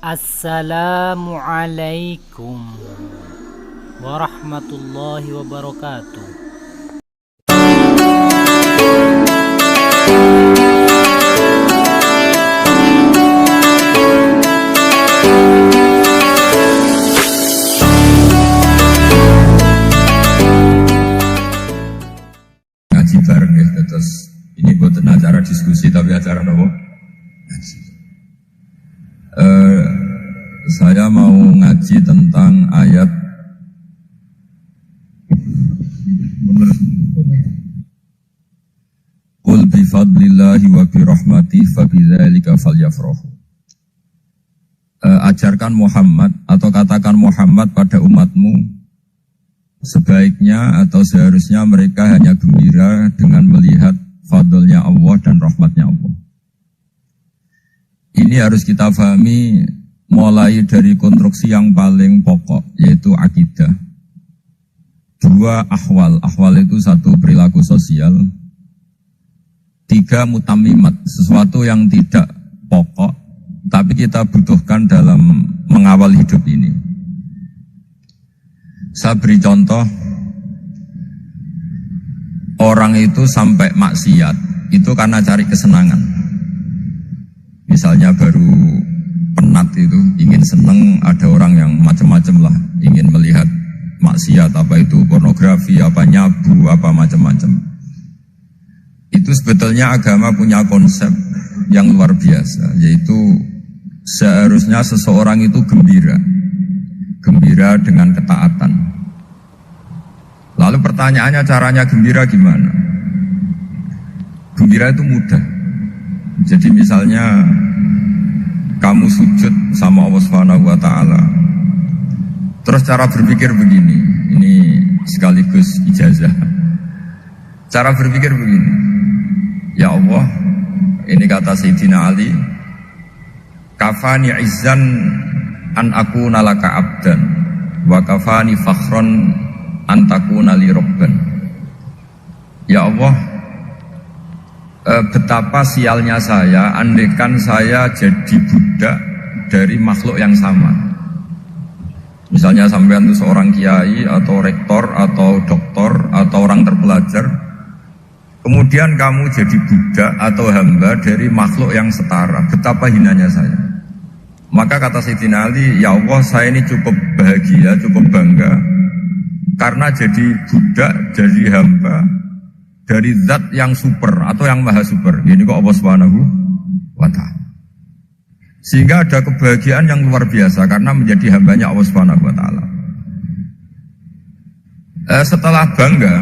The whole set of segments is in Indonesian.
Assalamualaikum warahmatullahi wabarakatuh. Ngaji bareng ya, terus ini bukan acara diskusi tapi acara apa? Ngaji. Saya mau ngaji tentang ayat Qul bifadlillahi wa birahmati fabidzalika falyafrahu. Ajarkan Muhammad atau katakan Muhammad pada umatmu, sebaiknya atau seharusnya mereka hanya gembira dengan melihat fadlnya Allah dan rahmatnya Allah. Ini harus kita pahami mulai dari konstruksi yang paling pokok, yaitu akidah. Dua ahwal. Ahwal itu satu perilaku sosial. Tiga mutamimat, sesuatu yang tidak pokok, tapi kita butuhkan dalam mengawal hidup ini. Saya beri contoh, orang itu sampai maksiat, itu karena cari kesenangan. Misalnya baru penat itu, ingin seneng, ada orang yang macam-macam lah, ingin melihat maksiat, apa itu pornografi, apa nyabu, apa macam-macam. Itu sebetulnya agama punya konsep yang luar biasa, yaitu seharusnya seseorang itu gembira dengan ketaatan. Lalu pertanyaannya, caranya gembira gimana? Gembira itu mudah. Jadi misalnya kamu sujud sama Allah Subhanahu wa taala. Terus cara berpikir begini, ini sekaligus ijazah. Cara berpikir begini. Ya Allah, ini kata Sayyidina Ali, kafani izzan an akuna laka abdan wa kafani fakhron an takuna li rabban. Ya Allah, betapa sialnya saya andaikan saya jadi budak dari makhluk yang sama. Misalnya sampean itu seorang kiai atau rektor atau doktor atau orang terpelajar, kemudian kamu jadi budak atau hamba dari makhluk yang setara, betapa hinanya saya. Maka kata Sayyidina Ali, ya Allah, saya ini cukup bahagia, cukup bangga karena jadi budak, jadi hamba dari zat yang super atau yang maha super. Ini kok Allah Subhanahu wa ta'ala. Sehingga ada kebahagiaan yang luar biasa karena menjadi hambanya Allah Subhanahu wa ta'ala. Setelah bangga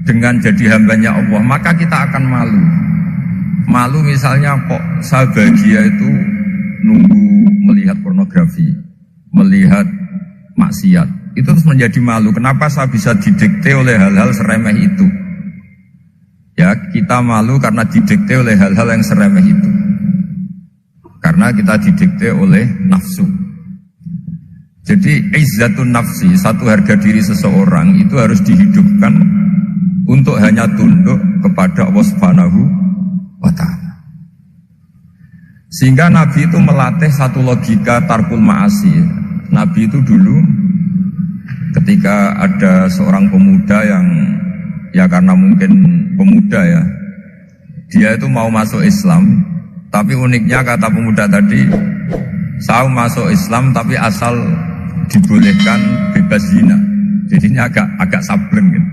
dengan jadi hambanya Allah, maka kita akan malu. Malu misalnya, kok saya bahagia itu nunggu melihat pornografi, melihat maksiat. Itu terus menjadi malu. Kenapa saya bisa didikte oleh hal-hal seremeh itu? Ya, kita malu karena didikte oleh hal-hal yang seremeh itu. Karena kita didikte oleh nafsu. Jadi izzatun nafsi, satu harga diri seseorang itu harus dihidupkan untuk hanya tunduk kepada Allah Subhanahu wa ta'ala. Sehingga Nabi itu melatih satu logika tarkul ma'asi. Nabi itu dulu ketika ada seorang pemuda yang, ya karena mungkin pemuda ya, dia itu mau masuk Islam, tapi uniknya kata pemuda tadi, saya masuk Islam tapi asal dibolehkan bebas zina. Jadi ini agak sabreng gitu.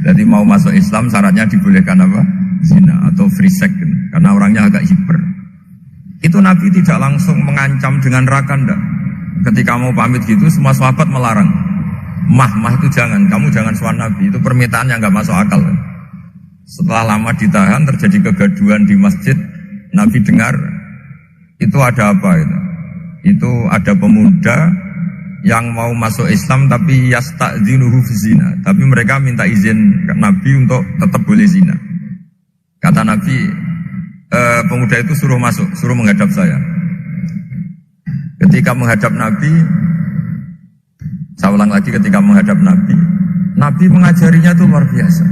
Jadi mau masuk Islam syaratnya dibolehkan apa? Zina atau free sex gitu. Karena orangnya agak hiper. Itu Nabi tidak langsung mengancam dengan neraka enggak. Ketika mau pamit gitu semua sahabat melarang. Mah itu jangan, kamu jangan sowan Nabi, itu permintaan yang nggak masuk akal. Setelah lama ditahan, terjadi kegaduhan di masjid, Nabi dengar, itu ada apa itu? Itu ada pemuda yang mau masuk Islam tapi yasta'dzinuhu fi zina, tapi mereka minta izin ke Nabi untuk tetap boleh zina. Kata Nabi, pemuda itu suruh masuk, suruh menghadap saya. Ketika menghadap Nabi, saya ulang lagi, ketika menghadap Nabi, Nabi mengajarinya itu luar biasa.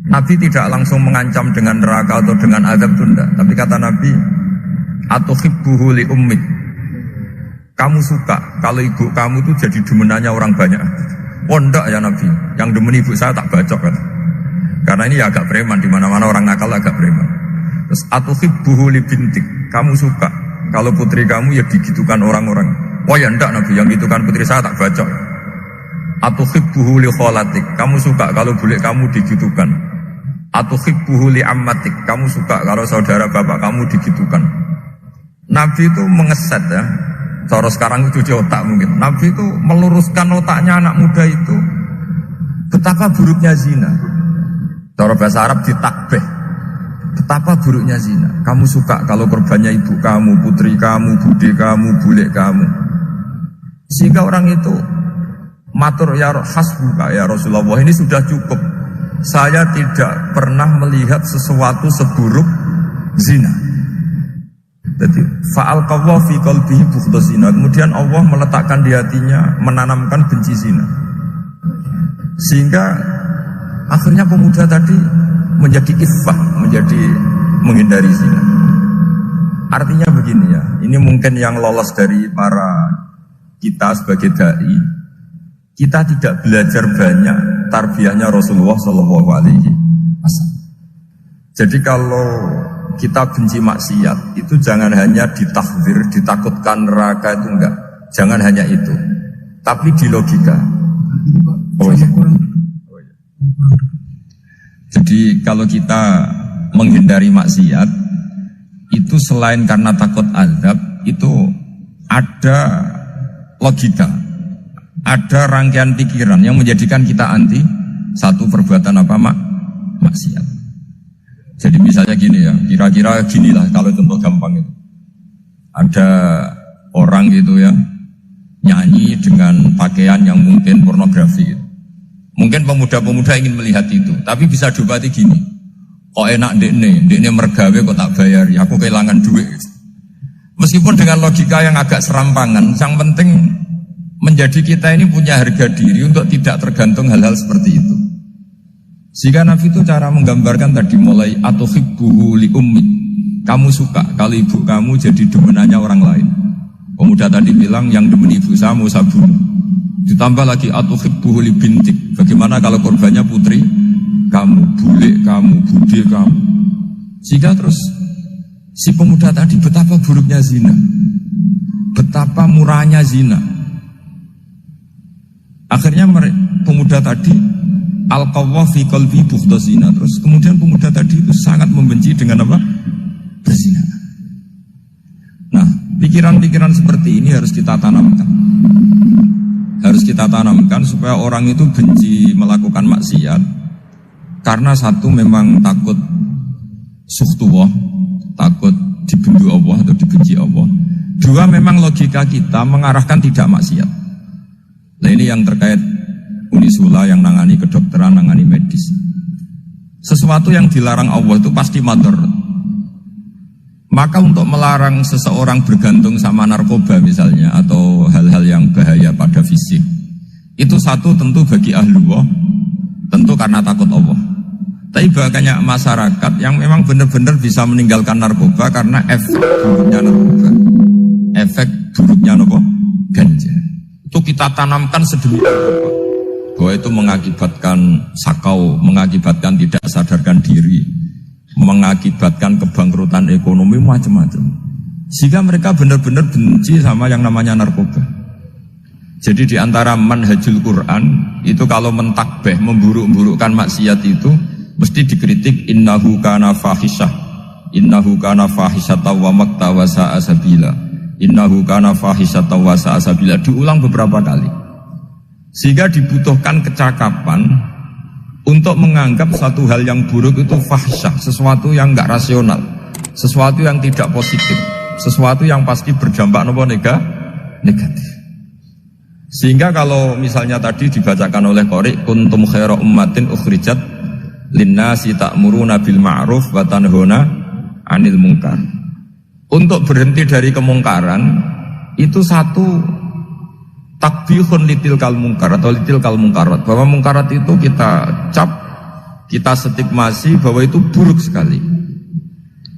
Nabi tidak langsung mengancam dengan neraka atau dengan azab tunda, tapi kata Nabi, atuhibbuhu li ummik, kamu suka kalau ibu kamu tuh jadi demenannya orang banyak. Oh enggak ya Nabi, yang demen ibu saya tak bacok kan. Karena ini ya agak preman, di mana-mana orang nakal agak preman. Terus atuhibbuhu li bintik, kamu suka kalau putri kamu ya digitukan orang-orang. Oh ya enggak Nabi, yang gitukan putri saya tak bacok. Atuhibbuhu li kholatik, kamu suka kalau bule kamu digitukan. Atuhibbuhu li ammatik, kamu suka kalau saudara bapak kamu digitukan. Nabi itu mengeset ya. Cara sekarang itu cuci otak mungkin. Nabi itu meluruskan otaknya anak muda itu. Betapa buruknya zina. Cara bahasa Arab ditakbih. Betapa buruknya zina. Kamu suka kalau korbannya ibu kamu, putri kamu, bude kamu, bule kamu. Sehingga orang itu matur ya hasbuka ya Rasulullah, ini sudah cukup. Saya tidak pernah melihat sesuatu seburuk zina. Jadi fa'alqallahu fi qalbihi bughdha zina. Kemudian Allah meletakkan di hatinya, menanamkan benci zina. Sehingga akhirnya pemuda tadi menjadi iffah, menjadi menghindari zina. Artinya begini ya, ini mungkin yang lolos dari para kita sebagai dai, kita tidak belajar banyak tarbiyahnya Rasulullah SAW. Jadi kalau kita benci maksiat itu jangan hanya ditahdzir, ditakutkan neraka, itu enggak. Jangan hanya itu, tapi di logika. Oh iya. Jadi kalau kita menghindari maksiat itu selain karena takut azab, itu ada logika, ada rangkaian pikiran yang menjadikan kita anti satu perbuatan apa maksiat. Jadi misalnya gini ya, kira-kira ginilah kalau contoh gampang itu. Ada orang gitu ya, nyanyi dengan pakaian yang mungkin pornografi gitu. Mungkin pemuda-pemuda ingin melihat itu, tapi bisa diobati gini. Kok enak dekne mergawe kok tak bayari, aku kehilangan duit. Meskipun dengan logika yang agak serampangan, yang penting menjadi kita ini punya harga diri untuk tidak tergantung hal-hal seperti itu. Sehingga Nabi itu cara menggambarkan tadi mulai atuhibbuhu li ummik, kamu suka kalau ibu kamu jadi demenannya orang lain. Pemuda tadi bilang yang demen ibu saya mau saya bunuh. Ditambah lagi atuhibbuhu li bintik, bagaimana kalau korbannya putri kamu, bule kamu, bude kamu. Sehingga terus si pemuda tadi betapa buruknya zina, betapa murahnya zina. Akhirnya pemuda tadi alqawwa fi qalbi bughdha zina. Terus kemudian pemuda tadi itu sangat membenci dengan apa? Berzina. Nah, pikiran-pikiran seperti ini harus kita tanamkan. Harus kita tanamkan supaya orang itu benci melakukan maksiat. Karena satu memang takut suhtullah, takut dibendu Allah atau dibenci Allah. Dua, memang logika kita mengarahkan tidak maksiat. Nah ini yang terkait Unisula yang nangani kedokteran, nangani medis. Sesuatu yang dilarang Allah itu pasti madhar. Maka untuk melarang seseorang bergantung sama narkoba misalnya, atau hal-hal yang bahaya pada fisik, itu satu tentu bagi ahlullah, tentu karena takut Allah. Tapi banyak masyarakat yang memang benar-benar bisa meninggalkan narkoba karena efek buruknya narkoba, efek buruknya ganja. Itu kita tanamkan sedemikian rupa bahwa itu mengakibatkan sakau, mengakibatkan tidak sadarkan diri, mengakibatkan kebangkrutan ekonomi, macam-macam. Sehingga mereka benar-benar benci sama yang namanya narkoba. Jadi di antara manhajul Quran itu kalau mentakbih, memburuk-burukkan maksiat itu mesti dikritik innahu kana fahisyah, innahu kana fahisyata wa makta wa sa'a sabila, innahu kana fahisyata wa sa'a sabila, diulang beberapa kali. Sehingga dibutuhkan kecakapan untuk menganggap satu hal yang buruk itu fahsyah, sesuatu yang enggak rasional, sesuatu yang tidak positif, sesuatu yang pasti berdampak negatif. Sehingga kalau misalnya tadi dibacakan oleh qari kuntum khaira ummatin ukhrijat linnasi ta'muruna bil ma'ruf wa tanhauna 'anil munkar. Untuk berhenti dari kemungkaran itu satu takbihun litilkal mungkar atau litilkal mungkarat, bahwa mungkarat itu kita cap, kita stigmasi bahwa itu buruk sekali.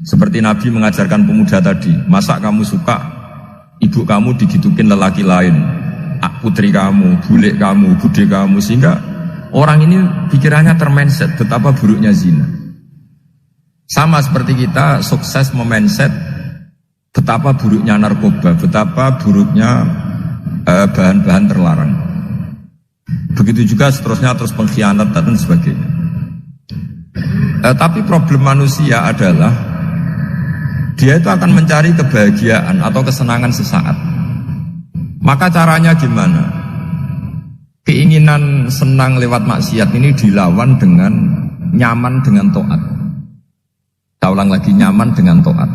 Seperti Nabi mengajarkan pemuda tadi, masa kamu suka ibu kamu digitukin lelaki lain, putri kamu, bule kamu, bude kamu, sehingga orang ini pikirannya termindset betapa buruknya zina. Sama seperti kita sukses memindset betapa buruknya narkoba, betapa buruknya bahan-bahan terlarang. Begitu juga seterusnya, terus pengkhianat dan sebagainya. Tapi problem manusia adalah dia itu akan mencari kebahagiaan atau kesenangan sesaat. Maka caranya gimana? Keinginan senang lewat maksiat ini dilawan dengan nyaman dengan taat. Saya ulang lagi, nyaman dengan taat.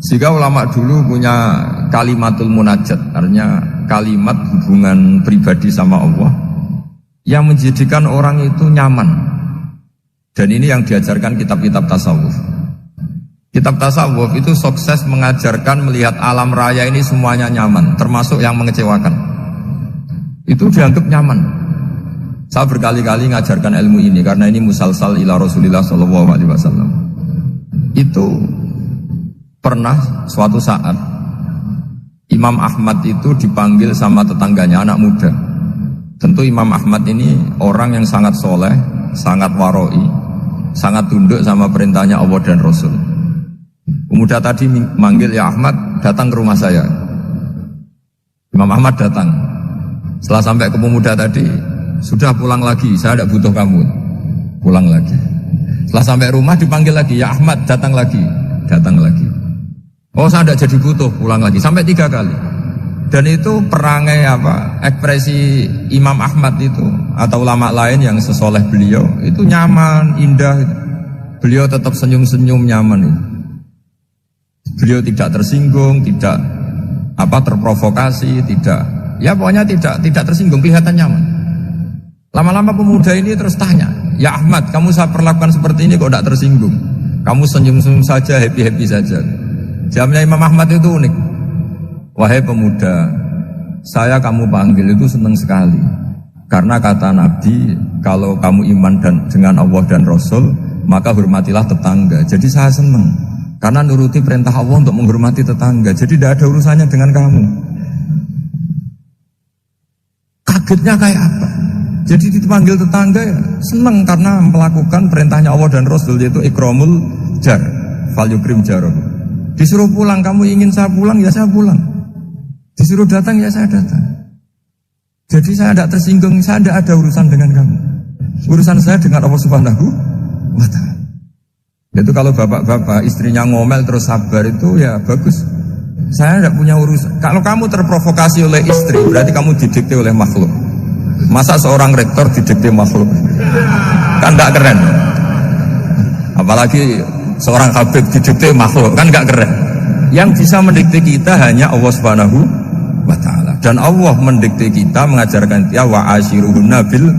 Sehingga ulama dulu punya kalimatul munajat, artinya kalimat hubungan pribadi sama Allah yang menjadikan orang itu nyaman. Dan ini yang diajarkan kitab-kitab tasawuf. Kitab tasawuf itu sukses mengajarkan melihat alam raya ini semuanya nyaman, termasuk yang mengecewakan. Itu dianggap nyaman. Saya berkali-kali mengajarkan ilmu ini karena ini musalsal ila Rasulillah SAW. Itu pernah suatu saat Imam Ahmad itu dipanggil sama tetangganya, anak muda. Tentu Imam Ahmad ini orang yang sangat soleh, sangat waroi, sangat tunduk sama perintahnya Allah dan Rasul. Pemuda tadi manggil, ya Ahmad, datang ke rumah saya. Imam Ahmad datang. Setelah sampai ke pemuda tadi, sudah pulang lagi, saya tidak butuh kamu. Pulang lagi. Setelah sampai rumah dipanggil lagi, ya Ahmad, datang lagi. Datang lagi. Oh, saya tidak jadi butuh, pulang lagi. Sampai 3 kali. Dan itu perangai ekspresi Imam Ahmad itu atau ulama lain yang sesoleh beliau itu nyaman, indah. Beliau tetap senyum-senyum nyaman itu. Beliau tidak tersinggung, tidak terprovokasi, ya pokoknya tidak tersinggung, kelihatan nyaman. Lama-lama pemuda ini terus tanya, ya Ahmad, kamu saya perlakukan seperti ini kok tidak tersinggung? Kamu senyum-senyum saja, happy-happy saja. Jawabnya Imam Ahmad itu unik. Wahai pemuda, saya kamu panggil itu senang sekali. Karena kata Nabi, kalau kamu iman dengan Allah dan Rasul, maka hormatilah tetangga. Jadi saya senang. Karena nuruti perintah Allah untuk menghormati tetangga. Jadi tidak ada urusannya dengan kamu. Kagetnya kayak apa? Jadi dipanggil tetangga ya senang karena melakukan perintahnya Allah dan Rasul, yaitu ikramul jar, fal yukrim jaroh. Disuruh pulang, kamu ingin saya pulang, ya saya pulang. Disuruh datang, ya saya datang. Jadi saya tidak tersinggung, saya tidak ada urusan dengan kamu. Urusan saya dengan Allah Subhanahu wa Ta'ala. Itu kalau bapak-bapak istrinya ngomel terus sabar itu ya bagus. Saya tidak punya urusan. Kalau kamu terprovokasi oleh istri, berarti kamu didikte oleh makhluk. Masa seorang rektor didikte makhluk? Kan gak keren. Apalagi seorang habib didikte makhluk, kan gak keren. Yang bisa mendikte kita hanya Allah Subhanahu wa Ta'ala. Dan Allah mendikte kita, mengajarkan dia wa ashiruhunna bil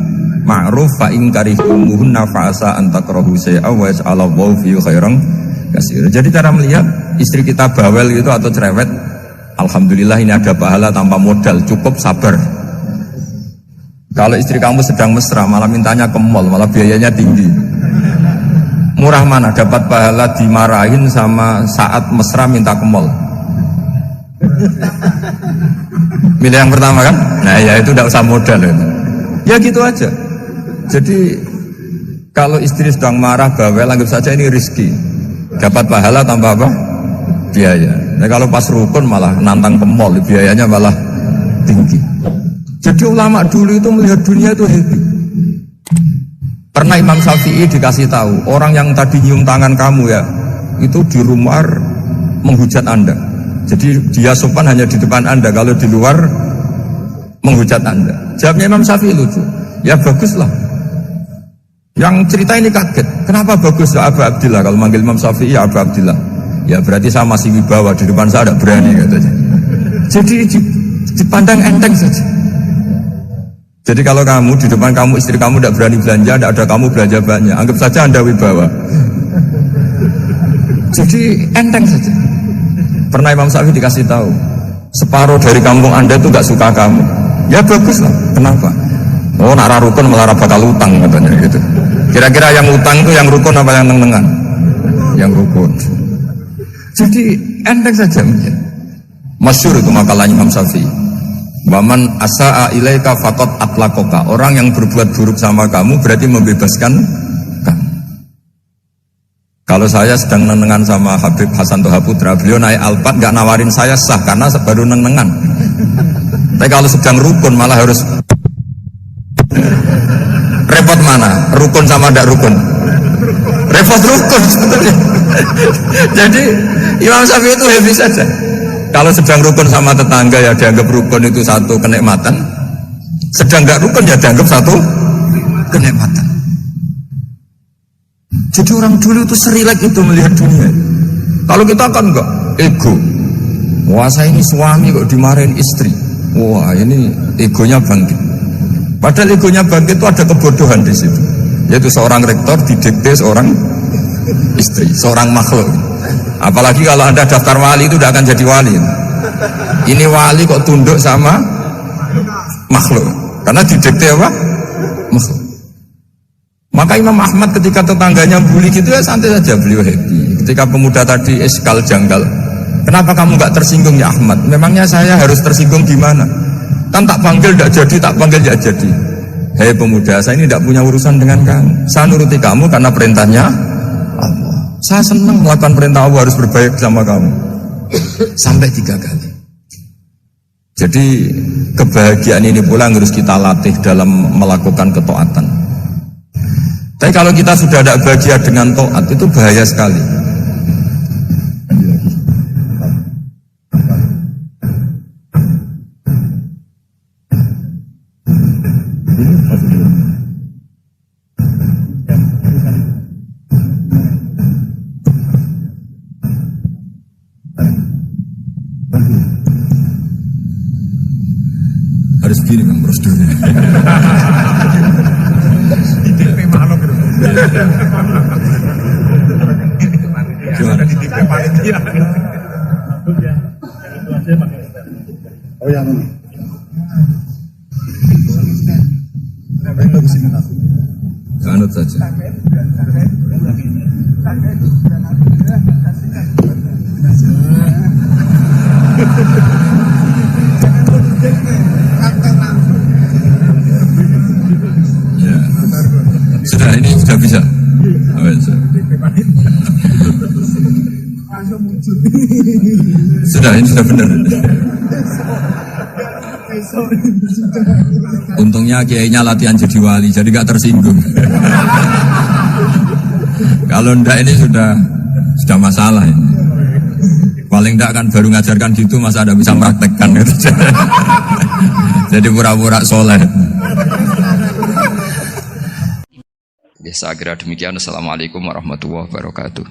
ma'ruf fa in karihtumuhunna fa'asa an takrahu shay'a wa yaj'alallahu fi khairan katsira. Jadi cara melihat istri kita bawel gitu atau cerewet, alhamdulillah ini ada pahala tanpa modal, cukup sabar. Kalau istri kamu sedang mesra malah mintanya ke mall, malah biayanya tinggi. Murah mana dapat pahala dimarahin sama saat mesra minta ke mall? Milih yang pertama kan? Nah ya itu tidak usah modal itu. Ya gitu aja. Jadi kalau istri sedang marah bawel, anggap saja ini rezeki. Dapat pahala tanpa apa? Biaya. Nah kalau pas rukun malah nantang ke mall, biayanya malah tinggi. Jadi ulama dulu itu melihat dunia itu happy. Pernah Imam Syafi'i dikasih tahu, orang yang tadi nyium tangan kamu ya, itu di rumah menghujat Anda. Jadi dia sopan hanya di depan Anda, kalau di luar menghujat Anda. Jawabnya Imam Syafi'i lucu. Ya baguslah. Yang cerita ini kaget. Kenapa bagus ya Abu Abdillah? Kalau manggil Imam Syafi'i ya Abu Abdillah. Ya berarti saya masih wibawa, di depan saya ada berani katanya. Jadi dipandang enteng saja. Jadi kalau kamu di depan kamu istri kamu tidak berani belanja, tidak ada kamu belanja banyak, anggap saja Anda wibawa. Jadi enteng saja. Pernah Imam Syafi'i dikasih tahu, separuh dari kampung Anda itu gak suka kamu. Ya baguslah. Kenapa? Oh nak rukun malah bakal utang katanya gitu. Kira-kira yang utang itu yang rukun apa yang nengan? Yang rukun. Jadi enteng saja. Masyhur itu makalahnya Imam Syafi'i. Waman asa'a ilaika faqad atlaqaka. Orang yang berbuat buruk sama kamu berarti membebaskan kamu. Kalau saya sedang nenengan sama Habib Hasan Toha Putra, beliau naik Alphard nggak nawarin saya sah karena baru nenengan. Tapi kalau sedang rukun malah harus repot mana? Rukun sama tidak rukun? Repot rukun sebetulnya. Jadi Imam Syafi'i itu happy saja. Kalau sedang rukun sama tetangga ya dianggap rukun itu satu kenikmatan. Sedang nggak rukun ya dianggap satu kenikmatan. Jadi orang dulu itu serilek itu melihat dunia. Kalau kita kan enggak, ego. Wah saya ini suami kok dimarahin istri. Wah ini egonya bangkit. Padahal egonya bangkit itu ada kebodohan di situ. Yaitu seorang rektor didikte seorang istri, seorang makhluk. Apalagi kalau Anda daftar wali itu tidak akan jadi wali. Ini wali kok tunduk sama makhluk. Karena didikte apa? Makhluk. Maka Imam Ahmad ketika tetangganya bully gitu ya santai saja, beliau happy. Ketika pemuda tadi eskal janggal, kenapa kamu nggak tersinggung ya Ahmad? Memangnya saya harus tersinggung gimana? Kan tak panggil tidak jadi, tak panggil tidak jadi. Hei pemuda, saya ini tidak punya urusan dengan kamu. Saya nuruti kamu karena perintahnya Allah. Saya senang melakukan perintah Allah, harus berbaik sama kamu. Sampai 3 kali. Jadi kebahagiaan ini pula yang harus kita latih dalam melakukan ketaatan. Tapi kalau kita sudah tidak bahagia dengan taat itu bahaya sekali. Harus begini kan prosedurnya. Gimana? Oh yang ini. Anut saja. Ya. Sudah ini sudah bisa. Oh, ya, sudah ini sudah benar. Untungnya kiainya latihan jadi wali, jadi gak tersinggung. Kalau ndak ini sudah masalah ini. Paling ndak kan baru ngajarkan gitu, masa ada bisa meraktekkan gitu. Jadi pura-pura soleh. Ya, saya kira demikian. Assalamualaikum warahmatullahi wabarakatuh.